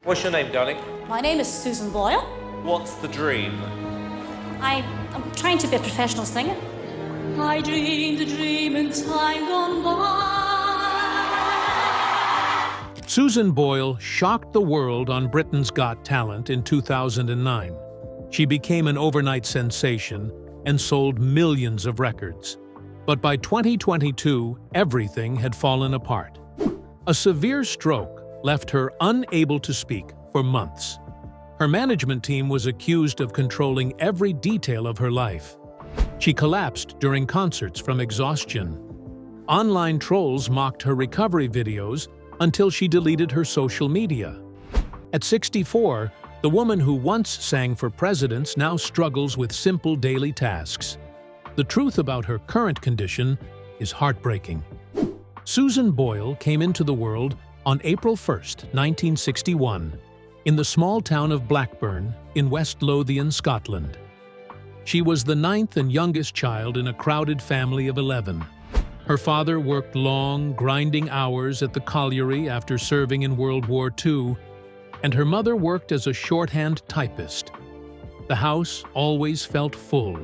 What's your name, darling? My name is Susan Boyle. What's the dream? I'm trying to be a professional singer. I dreamed a dream in time gone by. Susan Boyle shocked the world on Britain's Got Talent in 2009. She became an overnight sensation and sold millions of records. But by 2022, everything had fallen apart. A severe stroke left her unable to speak for months. Her management team was accused of controlling every detail of her life. She collapsed during concerts from exhaustion. Online trolls mocked her recovery videos until she deleted her social media. At 64, the woman who once sang for presidents now struggles with simple daily tasks. The truth about her current condition is heartbreaking. Susan Boyle came into the world on April 1, 1961, in the small town of Blackburn in West Lothian, Scotland. She was the ninth and youngest child in a crowded family of 11. Her father worked long, grinding hours at the colliery after serving in World War II, and her mother worked as a shorthand typist. The house always felt full,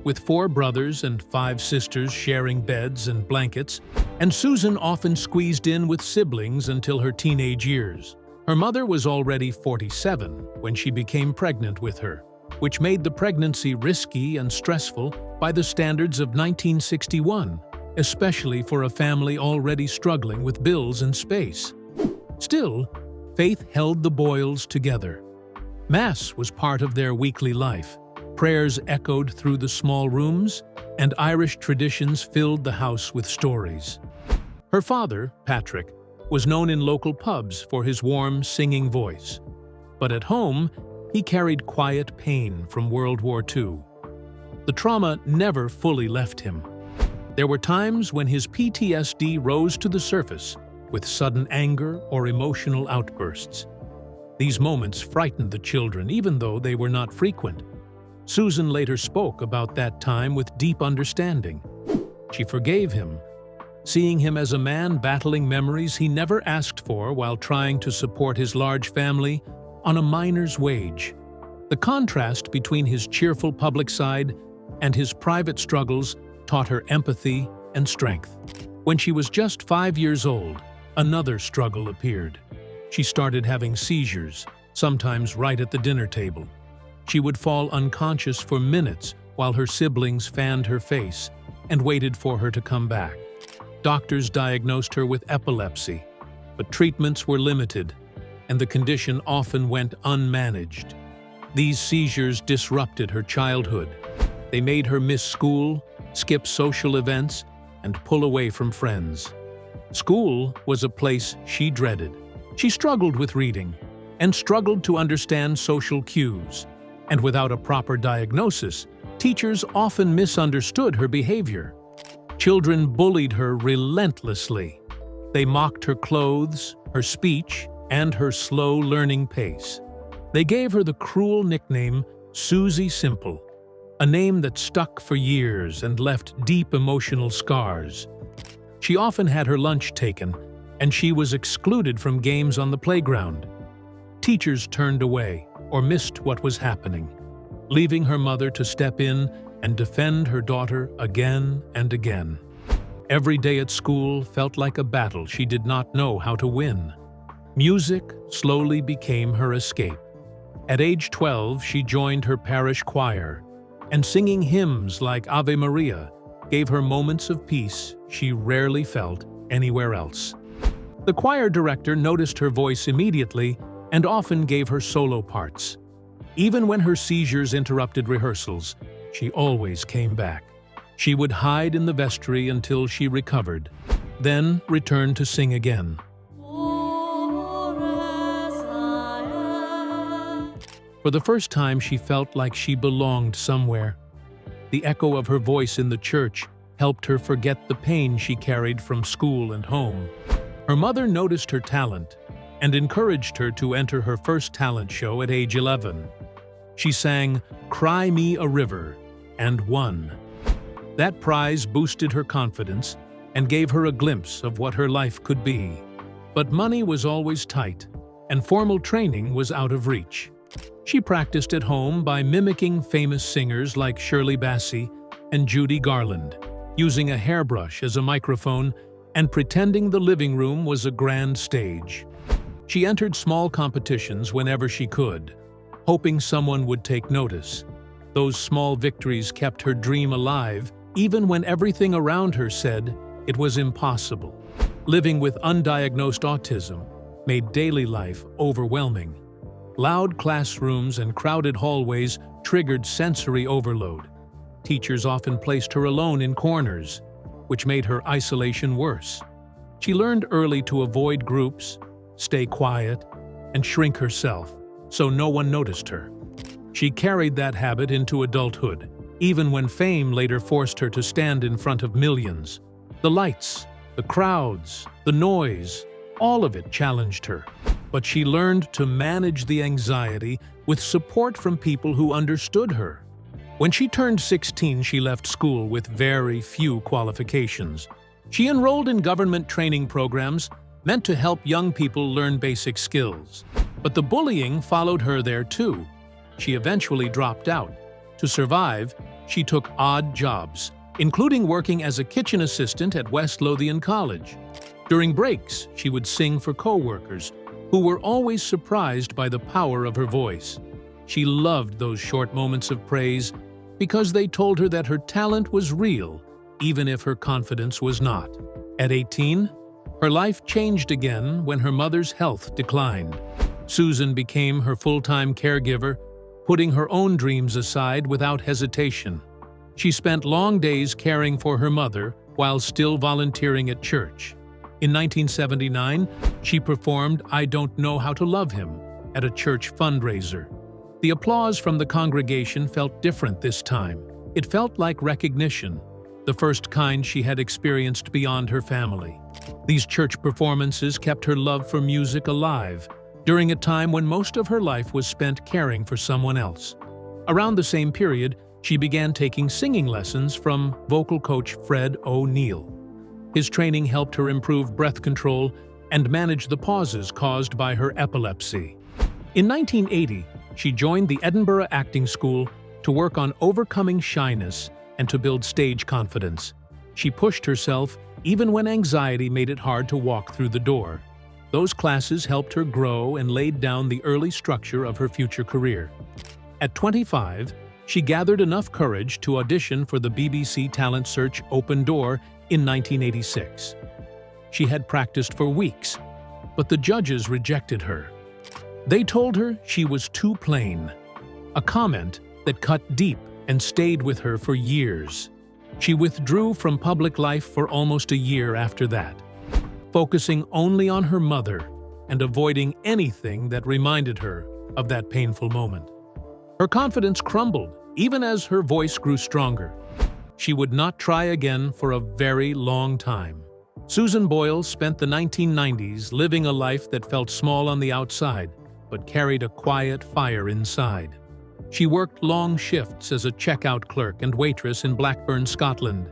with 4 brothers and 5 sisters sharing beds and blankets, and Susan often squeezed in with siblings until her teenage years. Her mother was already 47 when she became pregnant with her, which made the pregnancy risky and stressful by the standards of 1961, especially for a family already struggling with bills and space. Still, faith held the Boyles together. Mass was part of their weekly life. Prayers echoed through the small rooms, and Irish traditions filled the house with stories. Her father, Patrick, was known in local pubs for his warm, singing voice. But at home, he carried quiet pain from World War II. The trauma never fully left him. There were times when his PTSD rose to the surface with sudden anger or emotional outbursts. These moments frightened the children, even though they were not frequent. Susan later spoke about that time with deep understanding. She forgave him, seeing him as a man battling memories he never asked for while trying to support his large family on a miner's wage. The contrast between his cheerful public side and his private struggles taught her empathy and strength. When she was just 5 years old, another struggle appeared. She started having seizures, sometimes right at the dinner table. She would fall unconscious for minutes while her siblings fanned her face and waited for her to come back. Doctors diagnosed her with epilepsy, but treatments were limited, and the condition often went unmanaged. These seizures disrupted her childhood. They made her miss school, skip social events, and pull away from friends. School was a place she dreaded. She struggled with reading and struggled to understand social cues. And without a proper diagnosis, teachers often misunderstood her behavior. Children bullied her relentlessly. They mocked her clothes, her speech, and her slow learning pace. They gave her the cruel nickname Susie Simple, a name that stuck for years and left deep emotional scars. She often had her lunch taken, and she was excluded from games on the playground. Teachers turned away or missed what was happening, leaving her mother to step in and defend her daughter again and again. Every day at school felt like a battle she did not know how to win. Music slowly became her escape. At age 12, she joined her parish choir, and singing hymns like Ave Maria gave her moments of peace she rarely felt anywhere else. The choir director noticed her voice immediately and often gave her solo parts. Even when her seizures interrupted rehearsals, she always came back. She would hide in the vestry until she recovered, then return to sing again. For the first time, she felt like she belonged somewhere. The echo of her voice in the church helped her forget the pain she carried from school and home. Her mother noticed her talent and encouraged her to enter her first talent show at age 11. She sang "Cry Me a River" and won. That prize boosted her confidence and gave her a glimpse of what her life could be. But money was always tight, and formal training was out of reach. She practiced at home by mimicking famous singers like Shirley Bassey and Judy Garland, using a hairbrush as a microphone and pretending the living room was a grand stage. She entered small competitions whenever she could, hoping someone would take notice. Those small victories kept her dream alive, even when everything around her said it was impossible. Living with undiagnosed autism made daily life overwhelming. Loud classrooms and crowded hallways triggered sensory overload. Teachers often placed her alone in corners, which made her isolation worse. She learned early to avoid groups, stay quiet, and shrink herself, so no one noticed her. She carried that habit into adulthood, even when fame later forced her to stand in front of millions. The lights, the crowds, the noise, all of it challenged her. But she learned to manage the anxiety with support from people who understood her. When she turned 16, she left school with very few qualifications. She enrolled in government training programs meant to help young people learn basic skills. But the bullying followed her there too. She eventually dropped out. To survive, she took odd jobs, including working as a kitchen assistant at West Lothian College. During breaks, she would sing for co-workers, who were always surprised by the power of her voice. She loved those short moments of praise because they told her that her talent was real, even if her confidence was not. At 18, her life changed again when her mother's health declined. Susan became her full-time caregiver, putting her own dreams aside without hesitation. She spent long days caring for her mother while still volunteering at church. In 1979, she performed "I Don't Know How to Love Him" at a church fundraiser. The applause from the congregation felt different this time. It felt like recognition, the first kind she had experienced beyond her family. These church performances kept her love for music alive during a time when most of her life was spent caring for someone else. Around the same period, she began taking singing lessons from vocal coach Fred O'Neill. His training helped her improve breath control and manage the pauses caused by her epilepsy. In 1980, she joined the Edinburgh Acting School to work on overcoming shyness and to build stage confidence. She pushed herself even when anxiety made it hard to walk through the door. Those classes helped her grow and laid down the early structure of her future career. At 25, she gathered enough courage to audition for the BBC talent search Open Door in 1986. She had practiced for weeks, but the judges rejected her. They told her she was too plain, a comment that cut deep and stayed with her for years. She withdrew from public life for almost a year after that, focusing only on her mother and avoiding anything that reminded her of that painful moment. Her confidence crumbled, even as her voice grew stronger. She would not try again for a very long time. Susan Boyle spent the 1990s living a life that felt small on the outside, but carried a quiet fire inside. She worked long shifts as a checkout clerk and waitress in Blackburn, Scotland,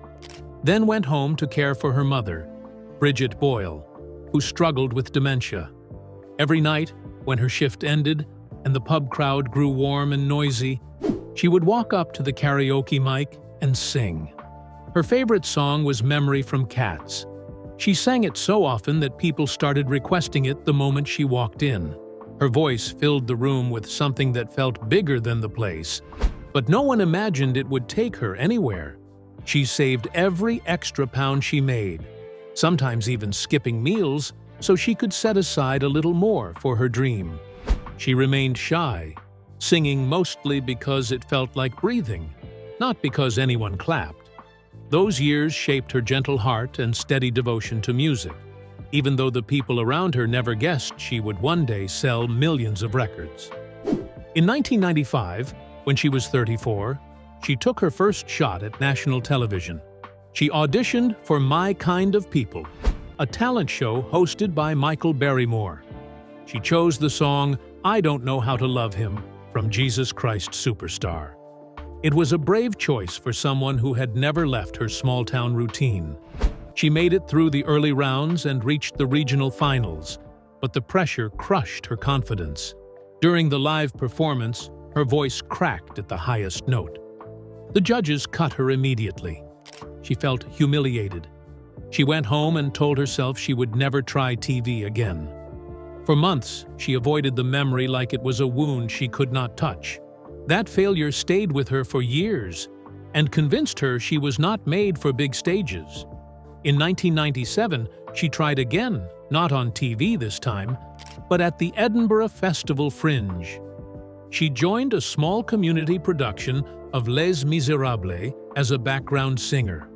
then went home to care for her mother, Bridget Boyle, who struggled with dementia. Every night, when her shift ended and the pub crowd grew warm and noisy, she would walk up to the karaoke mic and sing. Her favorite song was "Memory from Cats." She sang it so often that people started requesting it the moment she walked in. Her voice filled the room with something that felt bigger than the place, but no one imagined it would take her anywhere. She saved every extra pound she made, sometimes even skipping meals so she could set aside a little more for her dream. She remained shy, singing mostly because it felt like breathing, not because anyone clapped. Those years shaped her gentle heart and steady devotion to music, even though the people around her never guessed she would one day sell millions of records. In 1995, when she was 34, she took her first shot at national television. She auditioned for My Kind of People, a talent show hosted by Michael Barrymore. She chose the song "I Don't Know How to Love Him" from Jesus Christ Superstar. It was a brave choice for someone who had never left her small-town routine. She made it through the early rounds and reached the regional finals, but the pressure crushed her confidence. During the live performance, her voice cracked at the highest note. The judges cut her immediately. She felt humiliated. She went home and told herself she would never try TV again. For months, she avoided the memory like it was a wound she could not touch. That failure stayed with her for years and convinced her she was not made for big stages. In 1997, she tried again, not on TV this time, but at the Edinburgh Festival Fringe. She joined a small community production of Les Miserables as a background singer.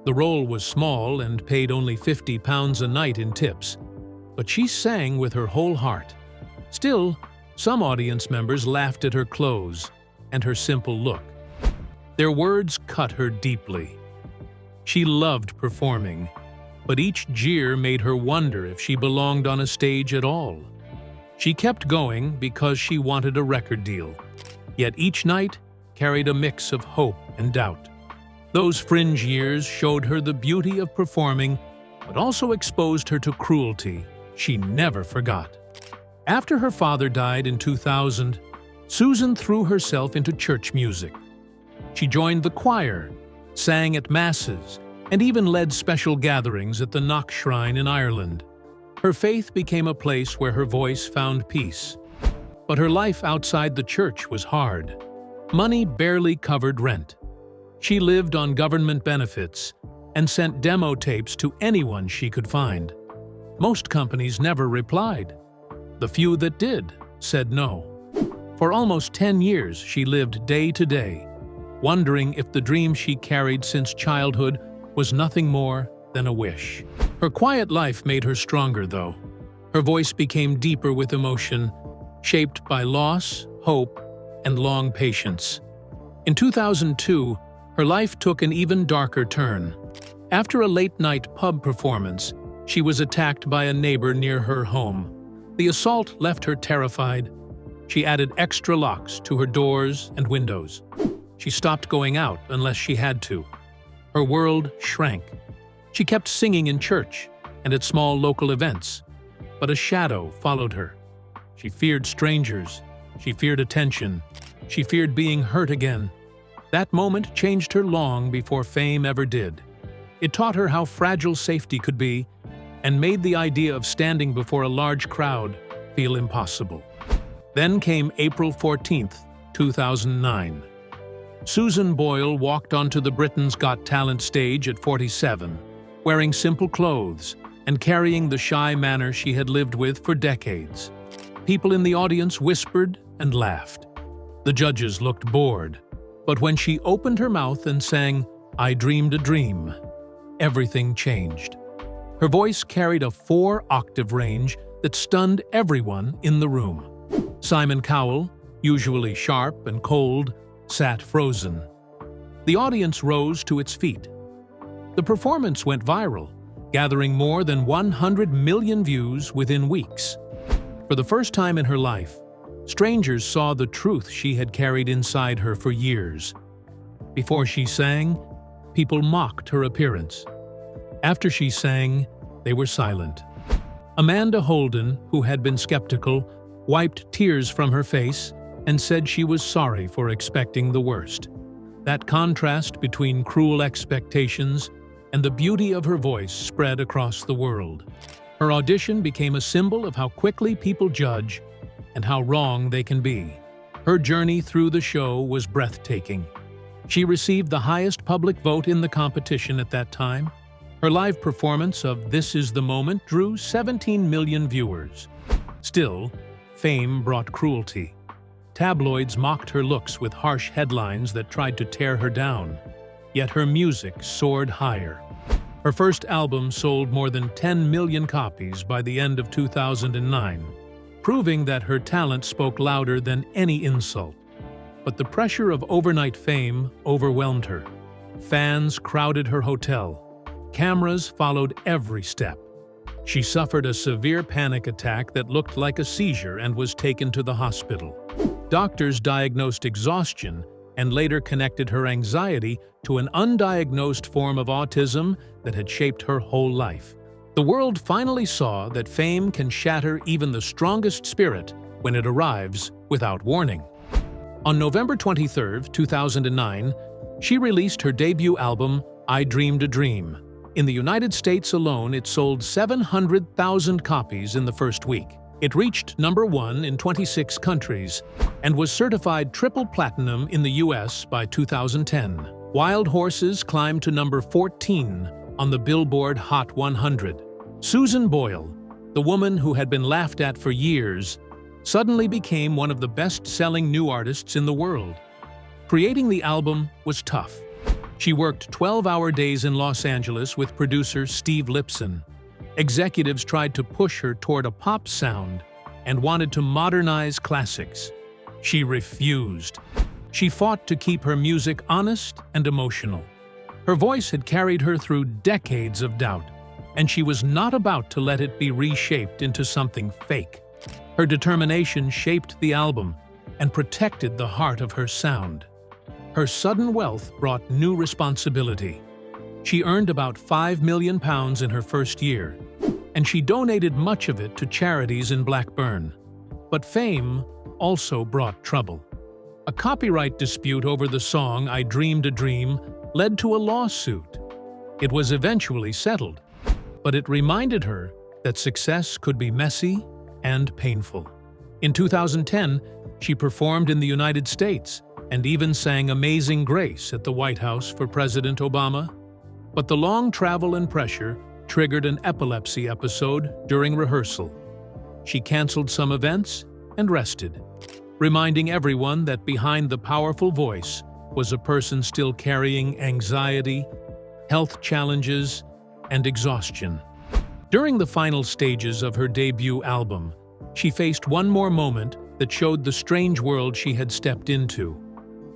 The role was small and paid only £50 a night in tips, but she sang with her whole heart. Still, some audience members laughed at her clothes and her simple look. Their words cut her deeply. She loved performing, but each jeer made her wonder if she belonged on a stage at all. She kept going because she wanted a record deal, yet each night carried a mix of hope and doubt. Those Fringe years showed her the beauty of performing, but also exposed her to cruelty she never forgot. After her father died in 2000, Susan threw herself into church music. She joined the choir, sang at masses, and even led special gatherings at the Knock Shrine in Ireland. Her faith became a place where her voice found peace. But her life outside the church was hard. Money barely covered rent. She lived on government benefits and sent demo tapes to anyone she could find. Most companies never replied. The few that did said no. For almost 10 years, she lived day to day, wondering if the dream she carried since childhood was nothing more than a wish. Her quiet life made her stronger, though. Her voice became deeper with emotion, shaped by loss, hope, and long patience. In 2002, her life took an even darker turn. After a late-night pub performance, she was attacked by a neighbor near her home. The assault left her terrified. She added extra locks to her doors and windows. She stopped going out unless she had to. Her world shrank. She kept singing in church and at small local events, but a shadow followed her. She feared strangers. She feared attention. She feared being hurt again. That moment changed her long before fame ever did. It taught her how fragile safety could be and made the idea of standing before a large crowd feel impossible. Then came April 14, 2009. Susan Boyle walked onto the Britain's Got Talent stage at 47, wearing simple clothes and carrying the shy manner she had lived with for decades. People in the audience whispered and laughed. The judges looked bored, but when she opened her mouth and sang, "I Dreamed a Dream," everything changed. Her voice carried a 4-octave range that stunned everyone in the room. Simon Cowell, usually sharp and cold, sat frozen. The audience rose to its feet. The performance went viral, gathering more than 100 million views within weeks. For the first time in her life, strangers saw the truth she had carried inside her for years. Before she sang, people mocked her appearance. After she sang, they were silent. Amanda Holden, who had been skeptical, wiped tears from her face and said she was sorry for expecting the worst. That contrast between cruel expectations and the beauty of her voice spread across the world. Her audition became a symbol of how quickly people judge and how wrong they can be. Her journey through the show was breathtaking. She received the highest public vote in the competition at that time. Her live performance of This Is the Moment drew 17 million viewers. Still, fame brought cruelty. Tabloids mocked her looks with harsh headlines that tried to tear her down. Yet her music soared higher. Her first album sold more than 10 million copies by the end of 2009, proving that her talent spoke louder than any insult. But the pressure of overnight fame overwhelmed her. Fans crowded her hotel. Cameras followed every step. She suffered a severe panic attack that looked like a seizure and was taken to the hospital. Doctors diagnosed exhaustion and later connected her anxiety to an undiagnosed form of autism that had shaped her whole life. The world finally saw that fame can shatter even the strongest spirit when it arrives without warning. On November 23, 2009, she released her debut album, I Dreamed a Dream. In the United States alone, it sold 700,000 copies in the first week. It reached #1 in 26 countries and was certified triple platinum in the US by 2010. Wild Horses climbed to number 14 on the Billboard Hot 100. Susan Boyle, the woman who had been laughed at for years, suddenly became one of the best-selling new artists in the world. Creating the album was tough. She worked 12-hour days in Los Angeles with producer Steve Lipson. Executives tried to push her toward a pop sound and wanted to modernize classics. She refused. She fought to keep her music honest and emotional. Her voice had carried her through decades of doubt, and she was not about to let it be reshaped into something fake. Her determination shaped the album and protected the heart of her sound. Her sudden wealth brought new responsibility. She earned about £5 million in her first year, and she donated much of it to charities in Blackburn. But fame also brought trouble. A copyright dispute over the song I Dreamed a Dream led to a lawsuit. It was eventually settled, but it reminded her that success could be messy and painful. In 2010, she performed in the United States and even sang Amazing Grace at the White House for President Obama. But the long travel and pressure triggered an epilepsy episode during rehearsal. She canceled some events and rested, reminding everyone that behind the powerful voice was a person still carrying anxiety, health challenges, and exhaustion. During the final stages of her debut album, she faced one more moment that showed the strange world she had stepped into.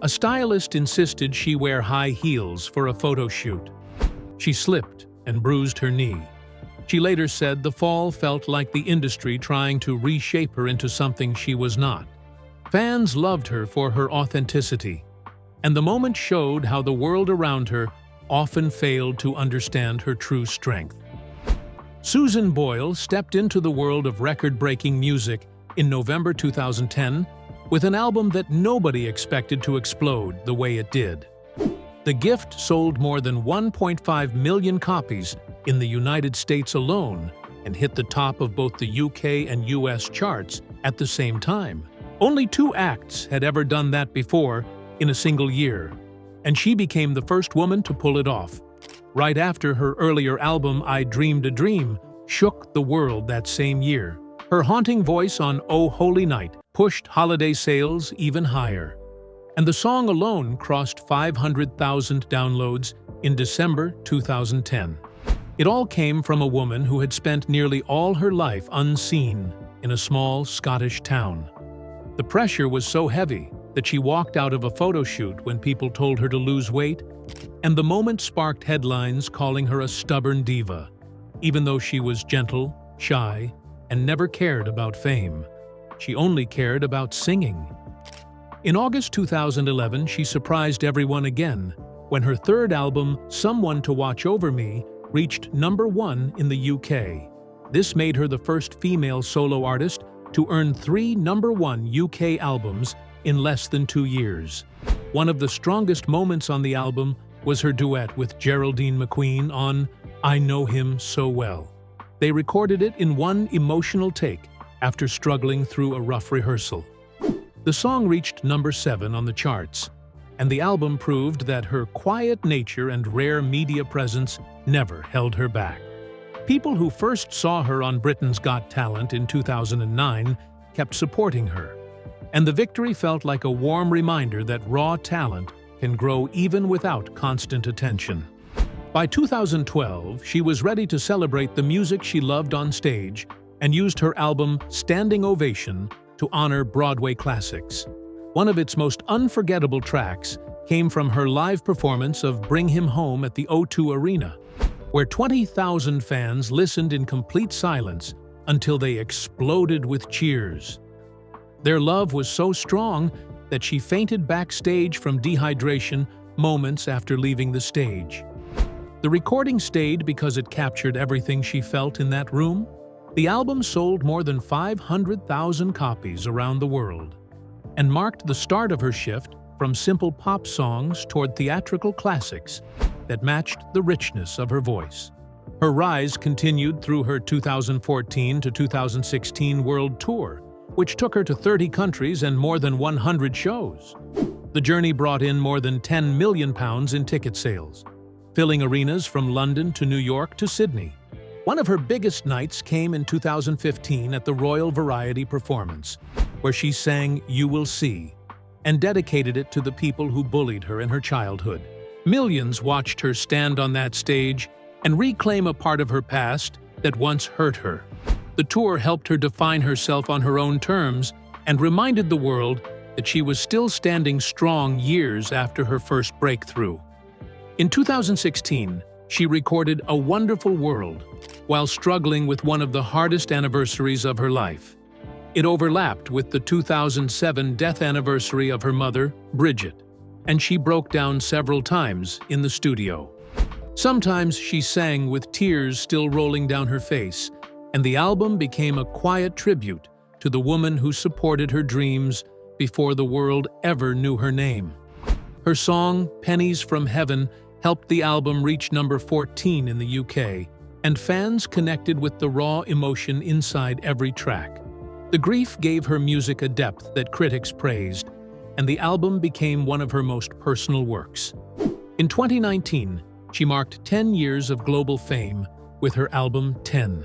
A stylist insisted she wear high heels for a photo shoot. She slipped and bruised her knee. She later said the fall felt like the industry trying to reshape her into something she was not. Fans loved her for her authenticity, and the moment showed how the world around her often failed to understand her true strength. Susan Boyle stepped into the world of record-breaking music in November 2010 with an album that nobody expected to explode the way it did. The Gift sold more than 1.5 million copies in the United States alone and hit the top of both the UK and US charts at the same time. Only 2 acts had ever done that before in a single year, and she became the first woman to pull it off. Right after her earlier album, I Dreamed a Dream, shook the world that same year. Her haunting voice on Oh Holy Night pushed holiday sales even higher, and the song alone crossed 500,000 downloads in December 2010. It all came from a woman who had spent nearly all her life unseen in a small Scottish town. The pressure was so heavy that she walked out of a photo shoot when people told her to lose weight, and the moment sparked headlines calling her a stubborn diva, even though she was gentle, shy, and never cared about fame. She only cared about singing. In August 2011, she surprised everyone again when her third album, Someone to Watch Over Me, reached #1 in the UK. This made her the first female solo artist to earn 3 #1 UK albums in less than 2 years. One of the strongest moments on the album was her duet with Geraldine McQueen on I Know Him So Well. They recorded it in one emotional take after struggling through a rough rehearsal. The song reached #7 on the charts, and the album proved that her quiet nature and rare media presence never held her back. People who first saw her on Britain's Got Talent in 2009 kept supporting her, and the victory felt like a warm reminder that raw talent can grow even without constant attention. By 2012, she was ready to celebrate the music she loved on stage and used her album Standing Ovation to honor Broadway classics. One of its most unforgettable tracks came from her live performance of Bring Him Home at the O2 Arena, where 20,000 fans listened in complete silence until they exploded with cheers. Their love was so strong that she fainted backstage from dehydration moments after leaving the stage. The recording stayed because it captured everything she felt in that room. The album sold more than 500,000 copies around the world and marked the start of her shift from simple pop songs toward theatrical classics that matched the richness of her voice. Her rise continued through her 2014 to 2016 world tour, which took her to 30 countries and more than 100 shows. The journey brought in more than £10 million in ticket sales, filling arenas from London to New York to Sydney. One of her biggest nights came in 2015 at the Royal Variety Performance, where she sang "You Will See" and dedicated it to the people who bullied her in her childhood. Millions watched her stand on that stage and reclaim a part of her past that once hurt her. The tour helped her define herself on her own terms and reminded the world that she was still standing strong years after her first breakthrough. In 2016, she recorded "A Wonderful World" while struggling with one of the hardest anniversaries of her life. It overlapped with the 2007 death anniversary of her mother, Bridget, and she broke down several times in the studio. Sometimes she sang with tears still rolling down her face, and the album became a quiet tribute to the woman who supported her dreams before the world ever knew her name. Her song, "Pennies from Heaven," helped the album reach number 14 in the UK, and fans connected with the raw emotion inside every track. The grief gave her music a depth that critics praised, and the album became one of her most personal works. In 2019, she marked 10 years of global fame with her album 10.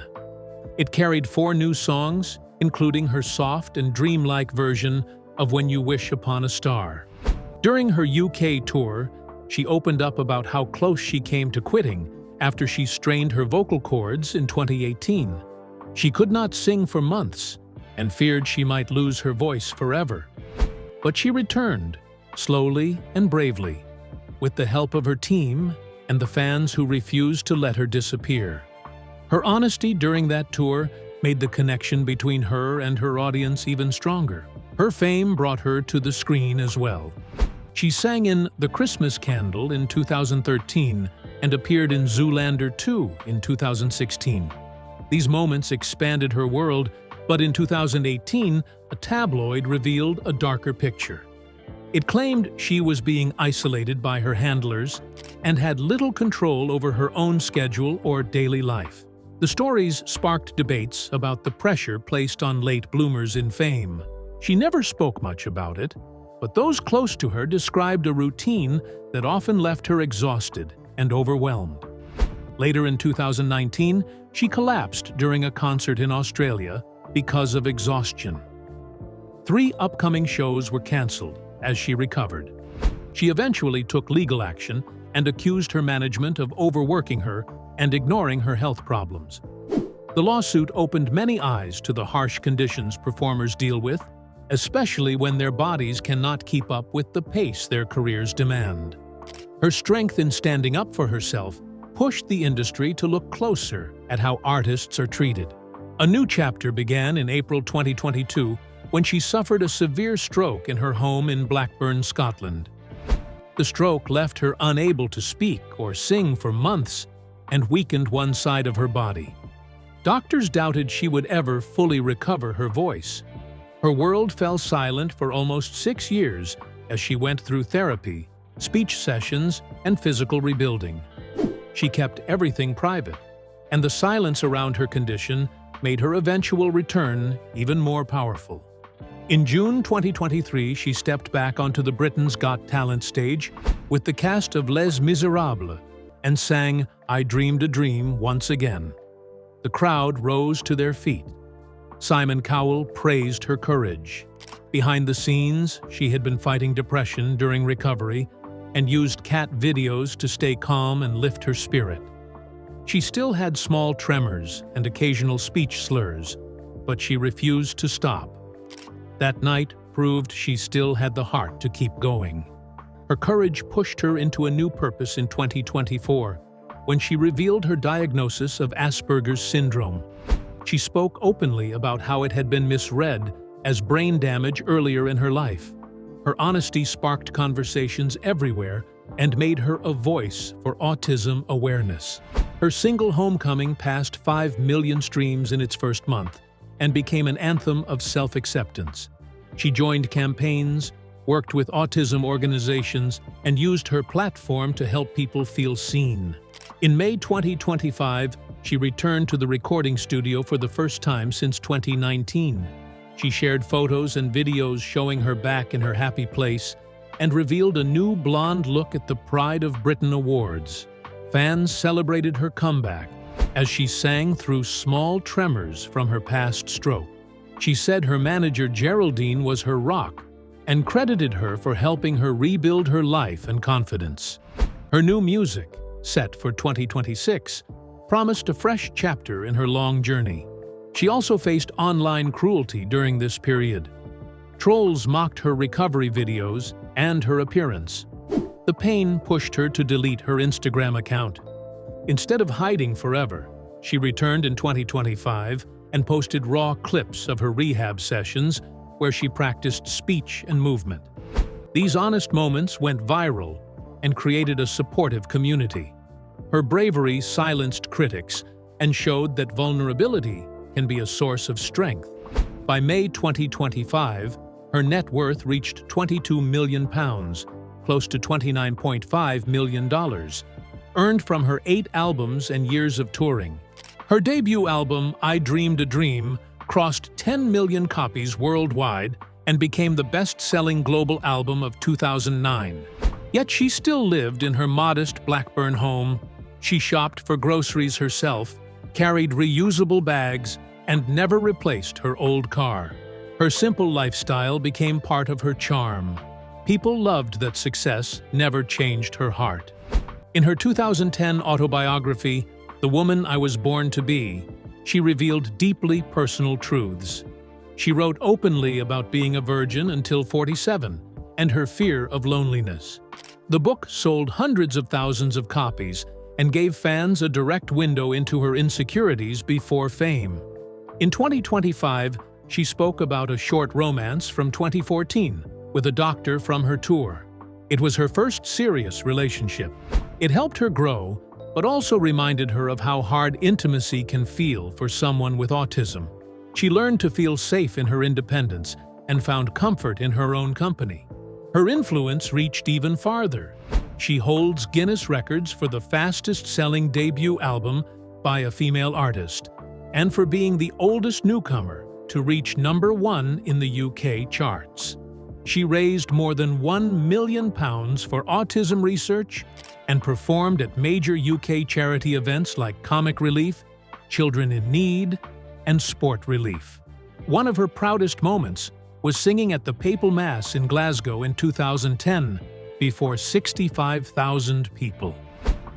It carried 4 new songs, including her soft and dreamlike version of "When You Wish Upon a Star." During her UK tour, she opened up about how close she came to quitting after she strained her vocal cords in 2018. She could not sing for months and feared she might lose her voice forever. But she returned, slowly and bravely, with the help of her team and the fans who refused to let her disappear. Her honesty during that tour made the connection between her and her audience even stronger. Her fame brought her to the screen as well. She sang in "The Christmas Candle" in 2013 and appeared in Zoolander 2 in 2016. These moments expanded her world, but in 2018, a tabloid revealed a darker picture. It claimed she was being isolated by her handlers and had little control over her own schedule or daily life. The stories sparked debates about the pressure placed on late bloomers in fame. She never spoke much about it, but those close to her described a routine that often left her exhausted and overwhelmed. Later in 2019, she collapsed during a concert in Australia because of exhaustion. 3 upcoming shows were cancelled as she recovered. She eventually took legal action and accused her management of overworking her and ignoring her health problems. The lawsuit opened many eyes to the harsh conditions performers deal with, especially when their bodies cannot keep up with the pace their careers demand. Her strength in standing up for herself pushed the industry to look closer at how artists are treated. A new chapter began in April 2022 when she suffered a severe stroke in her home in Blackburn, Scotland. The stroke left her unable to speak or sing for months and weakened one side of her body. Doctors doubted she would ever fully recover her voice. Her world fell silent for almost 6 years as she went through therapy, speech sessions, and physical rebuilding. She kept everything private, and the silence around her condition made her eventual return even more powerful. In June 2023, she stepped back onto the Britain's Got Talent stage with the cast of Les Miserables and sang "I Dreamed a Dream" once again. The crowd rose to their feet. Simon Cowell praised her courage. Behind the scenes, she had been fighting depression during recovery and used cat videos to stay calm and lift her spirit. She still had small tremors and occasional speech slurs, but she refused to stop. That night proved she still had the heart to keep going. Her courage pushed her into a new purpose in 2024, when she revealed her diagnosis of Asperger's syndrome. She spoke openly about how it had been misread as brain damage earlier in her life. Her honesty sparked conversations everywhere and made her a voice for autism awareness. Her single Homecoming passed 5 million streams in its first month and became an anthem of self-acceptance. She joined campaigns, worked with autism organizations, and used her platform to help people feel seen. In May 2025, she returned to the recording studio for the first time since 2019. She shared photos and videos showing her back in her happy place and revealed a new blonde look at the Pride of Britain Awards. Fans celebrated her comeback as she sang through small tremors from her past stroke. She said her manager Geraldine was her rock and credited her for helping her rebuild her life and confidence. Her new music, set for 2026, promised a fresh chapter in her long journey. She also faced online cruelty during this period. Trolls mocked her recovery videos and her appearance. The pain pushed her to delete her Instagram account. Instead of hiding forever, she returned in 2025 and posted raw clips of her rehab sessions where she practiced speech and movement. These honest moments went viral and created a supportive community. Her bravery silenced critics and showed that vulnerability can be a source of strength. By May 2025, her net worth reached £22 million, close to $29.5 million, earned from her 8 albums and years of touring. Her debut album, I Dreamed a Dream, crossed 10 million copies worldwide and became the best-selling global album of 2009. Yet she still lived in her modest Blackburn home. She shopped for groceries herself, carried reusable bags, and never replaced her old car. Her simple lifestyle became part of her charm. People loved that success never changed her heart. In her 2010 autobiography, The Woman I Was Born to Be, she revealed deeply personal truths. She wrote openly about being a virgin until 47 and her fear of loneliness. The book sold hundreds of thousands of copies and gave fans a direct window into her insecurities before fame. In 2025, she spoke about a short romance from 2014 with a doctor from her tour. It was her first serious relationship. It helped her grow, but also reminded her of how hard intimacy can feel for someone with autism. She learned to feel safe in her independence and found comfort in her own company. Her influence reached even farther. She holds Guinness records for the fastest-selling debut album by a female artist, and for being the oldest newcomer to reach #1 in the UK charts. She raised more than £1 million for autism research and performed at major UK charity events like Comic Relief, Children in Need, and Sport Relief. One of her proudest moments was singing at the Papal Mass in Glasgow in 2010 before 65,000 people.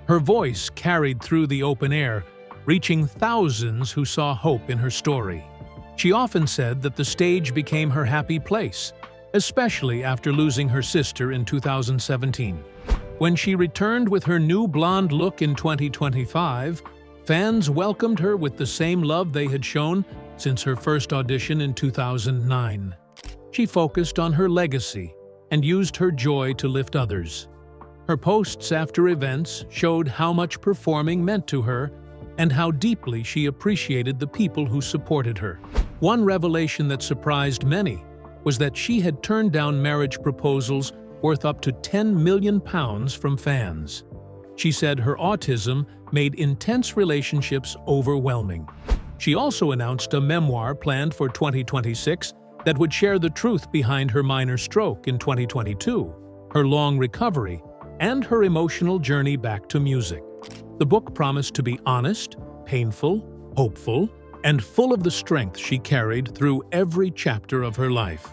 Her voice carried through the open air, reaching thousands who saw hope in her story. She often said that the stage became her happy place, especially after losing her sister in 2017. When she returned with her new blonde look in 2025, fans welcomed her with the same love they had shown since her first audition in 2009. She focused on her legacy and used her joy to lift others. Her posts after events showed how much performing meant to her and how deeply she appreciated the people who supported her. One revelation that surprised many was that she had turned down marriage proposals worth up to £10 million from fans. She said her autism made intense relationships overwhelming. She also announced a memoir planned for 2026 that would share the truth behind her minor stroke in 2022, her long recovery, and her emotional journey back to music. The book promised to be honest, painful, hopeful, and full of the strength she carried through every chapter of her life.